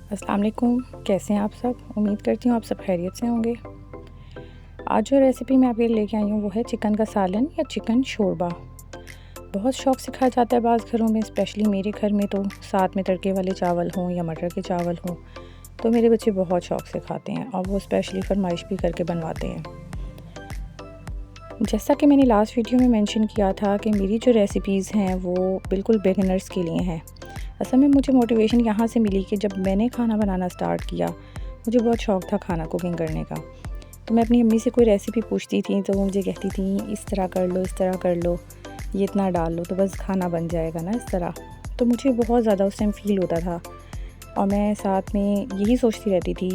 अस्सलाम वालेकुम, कैसे हैं आप सब। उम्मीद करती हूँ आप सब खैरियत से होंगे। आज जो रेसिपी मैं आपके लिए लेके आई हूँ वो है चिकन का सालन या चिकन शोरबा। बहुत शौक़ से खाया जाता है बाज़ घरों में, स्पेशली मेरे घर में तो साथ में तड़के वाले चावल हों या मटर के चावल हों तो मेरे बच्चे बहुत शौक़ से खाते हैं और वो स्पेशली फरमाइश भी करके बनवाते हैं। जैसा कि मैंने लास्ट वीडियो में मेंशन किया था कि मेरी जो रेसिपीज़ हैं वो बिल्कुल बिगिनर्स के लिए हैं। असल में मुझे मोटिवेशन यहाँ से मिली कि जब मैंने खाना बनाना स्टार्ट किया, मुझे बहुत शौक़ था खाना कुकिंग करने का। तो मैं अपनी अम्मी से कोई रेसिपी पूछती थी तो वो मुझे कहती थी इस तरह कर लो, इस तरह कर लो, ये इतना डाल लो तो बस खाना बन जाएगा ना इस तरह। तो मुझे बहुत ज़्यादा उस टाइम फ़ील होता था और मैं साथ में यही सोचती रहती थी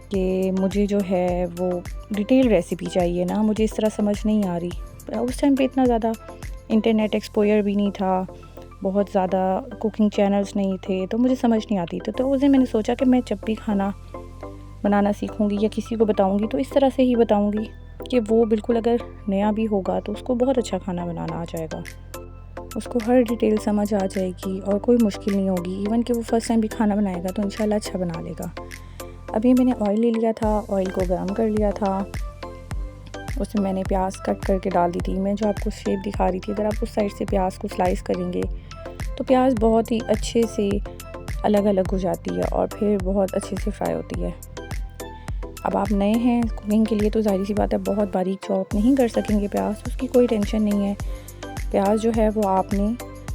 कि मुझे जो है वो डिटेल रेसिपी चाहिए ना, मुझे इस तरह समझ नहीं आ रही। उस टाइम पे इतना ज़्यादा इंटरनेट एक्सपोजर भी नहीं था, बहुत ज़्यादा कुकिंग चैनल्स नहीं थे, तो मुझे समझ नहीं आती। तो उस दिन मैंने सोचा कि मैं जब भी खाना बनाना सीखूंगी या किसी को बताऊंगी तो इस तरह से ही बताऊंगी कि वो बिल्कुल अगर नया भी होगा तो उसको बहुत अच्छा खाना बनाना आ जाएगा, उसको हर डिटेल समझ आ जाएगी और कोई मुश्किल नहीं होगी। इवन कि वो फर्स्ट टाइम भी खाना बनाएगा तो इंशाल्लाह अच्छा बना लेगा। अभी मैंने ऑयल ले लिया था, ऑयल को गर्म कर लिया था, उसमें मैंने प्याज कट करके डाल दी थी। मैं जो आपको शेप दिखा रही थी, अगर आप उस साइड से प्याज को स्लाइस करेंगे तो प्याज बहुत ही अच्छे से अलग अलग हो जाती है और फिर बहुत अच्छे से फ्राई होती है। अब आप नए हैं कुकिंग के लिए तो ज़ाहिर सी बात है बहुत बारीक चॉप नहीं कर सकेंगे प्याज, उसकी कोई टेंशन नहीं है। प्याज जो है वो आपने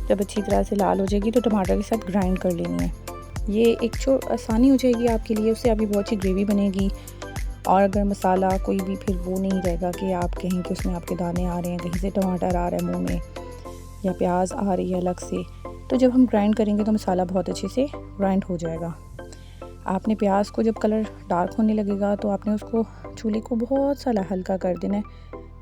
जब अच्छी तरह से लाल हो जाएगी तो टमाटर के साथ ग्राइंड कर लेनी है। ये एक जो आसानी हो जाएगी आपके लिए, उससे अभी बहुत अच्छी ग्रेवी बनेगी और अगर मसाला कोई भी फिर वो नहीं रहेगा कि आप कहें कि उसमें आपके दाने आ रहे हैं, कहीं से टमाटर आ रहा है मुंह में या प्याज आ रही है अलग से। तो जब हम ग्राइंड करेंगे तो मसाला बहुत अच्छे से ग्राइंड हो जाएगा। आपने प्याज को जब कलर डार्क होने लगेगा तो आपने उसको चूल्हे को बहुत सा हल्का कर देना है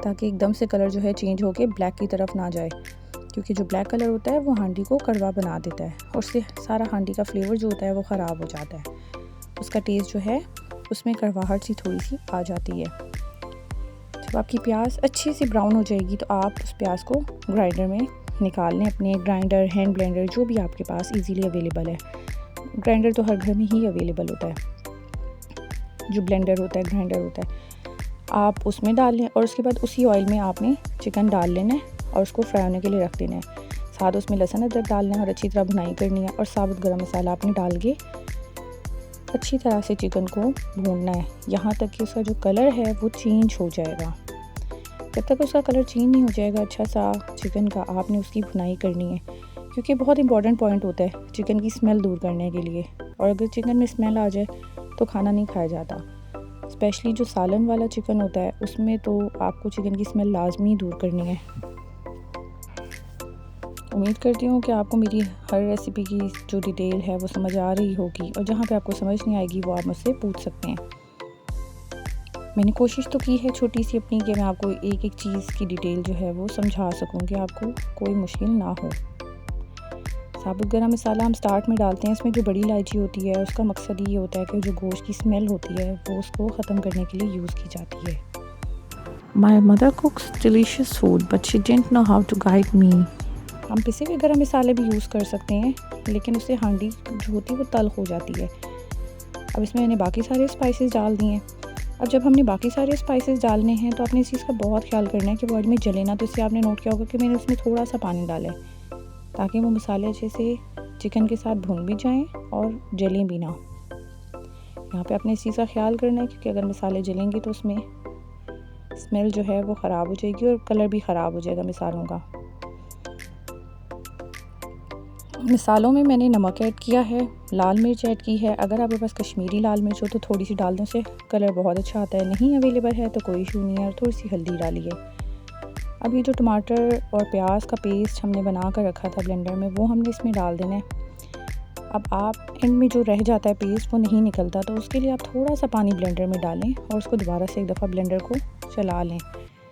ताकि एकदम से कलर जो है चेंज होके ब्लैक की तरफ ना जाए, क्योंकि जो ब्लैक कलर होता है वो हांडी को कड़वा बना देता है और उससे सारा हांडी का फ्लेवर जो होता है वो ख़राब हो जाता है, उसका टेस्ट जो है उसमें कड़वाहट सी थोड़ी सी आ जाती है। जब आपकी प्याज अच्छी सी ब्राउन हो जाएगी तो आप उस प्याज को ग्राइंडर में निकाल लें, अपने ग्राइंडर, हैंड ब्लेंडर जो भी आपके पास इजीली अवेलेबल है। ग्राइंडर तो हर घर में ही अवेलेबल होता है, जो ब्लेंडर होता है, ग्राइंडर होता है, आप उसमें डाल लें और उसके बाद उसी ऑयल में आपने चिकन डाल लेना है और उसको फ्राई होने के लिए रख देना है। साथ उसमें लहसुन अदरक डालना है और अच्छी तरह भुनाई करनी है और साबुत गरम मसाला आपने डाल के अच्छी तरह से चिकन को भूनना है यहाँ तक कि उसका जो कलर है वो चेंज हो जाएगा। जब तक उसका कलर चेंज नहीं हो जाएगा अच्छा सा चिकन का, आपने उसकी भुनाई करनी है, क्योंकि बहुत इंपॉर्टेंट पॉइंट होता है चिकन की स्मेल दूर करने के लिए। और अगर चिकन में स्मेल आ जाए तो खाना नहीं खाया जाता। स्पेशली जो सालन वाला चिकन होता है उसमें तो आपको चिकन की स्मेल लाजमी दूर करनी है। उम्मीद करती हूँ कि आपको मेरी हर रेसिपी की जो डिटेल है वो समझ आ रही होगी और जहाँ पे आपको समझ नहीं आएगी वो आप मुझसे पूछ सकते हैं। मैंने कोशिश तो की है छोटी सी अपनी कि मैं आपको एक एक चीज़ की डिटेल जो है वो समझा सकूँ कि आपको कोई मुश्किल ना हो। साबुत गरम मसाला हम स्टार्ट में डालते हैं, इसमें जो बड़ी इलायची होती है उसका मकसद ये होता है कि जो गोश्त की स्मेल होती है वो उसको ख़त्म करने के लिए यूज़ की जाती है। My mother cooks delicious food but she didn't know how to guide me. हम पिसे हुए गरम मसाले भी यूज़ कर सकते हैं लेकिन उससे हांडी जो होती है वो तल्ख हो जाती है। अब इसमें मैंने बाकी सारे स्पाइसेस डाल दिए हैं। अब जब हमने बाकी सारे स्पाइसेस डालने हैं तो आपने इस चीज़ का बहुत ख्याल करना है कि वो में जले ना। तो इससे आपने नोट किया होगा कि मैंने उसमें थोड़ा सा पानी डाला है ताकि वो मसाले अच्छे से चिकन के साथ भून भी जाएं और जलें भी ना। यहाँ पे आपने इस चीज़ का ख्याल करना है क्योंकि अगर मसाले जलेंगे तो उसमें स्मेल जो है वो ख़राब हो जाएगी और कलर भी ख़राब हो जाएगा मसालों का। मसालों में मैंने नमक ऐड किया है, लाल मिर्च ऐड की है। अगर आपके पास कश्मीरी लाल मिर्च हो तो थोड़ी सी डाल दें, उससे कलर बहुत अच्छा आता है। नहीं अवेलेबल है तो कोई इशू नहीं है और थोड़ी सी हल्दी डालिए। अब ये जो टमाटर और प्याज का पेस्ट हमने बना कर रखा था ब्लेंडर में वो हमने इसमें डाल देना है। अब आप एंड में जो रह जाता है पेस्ट वो नहीं निकलता तो उसके लिए आप थोड़ा सा पानी ब्लेंडर में डालें और उसको दोबारा से एक दफ़ा ब्लेंडर को चला लें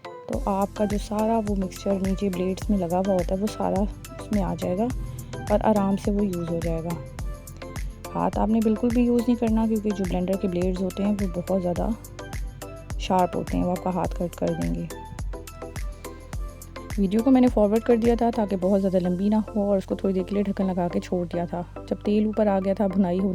तो आपका जो सारा वो मिक्सचर नीचे ब्लेड्स में लगा हुआ होता है वो सारा उसमें आ जाएगा और आराम से वो यूज़ हो जाएगा। हाथ आपने बिल्कुल भी यूज़ नहीं करना क्योंकि जो ब्लेंडर के ब्लेड्स होते हैं वो बहुत ज़्यादा शार्प होते हैं, वो आपका हाथ कट कर देंगे। वीडियो को मैंने फॉरवर्ड कर दिया था ताकि बहुत ज़्यादा लंबी ना हो और उसको थोड़ी देर के लिए ढक्कन लगा के छोड़ दिया था। जब तेल ऊपर आ गया था भुनाई हो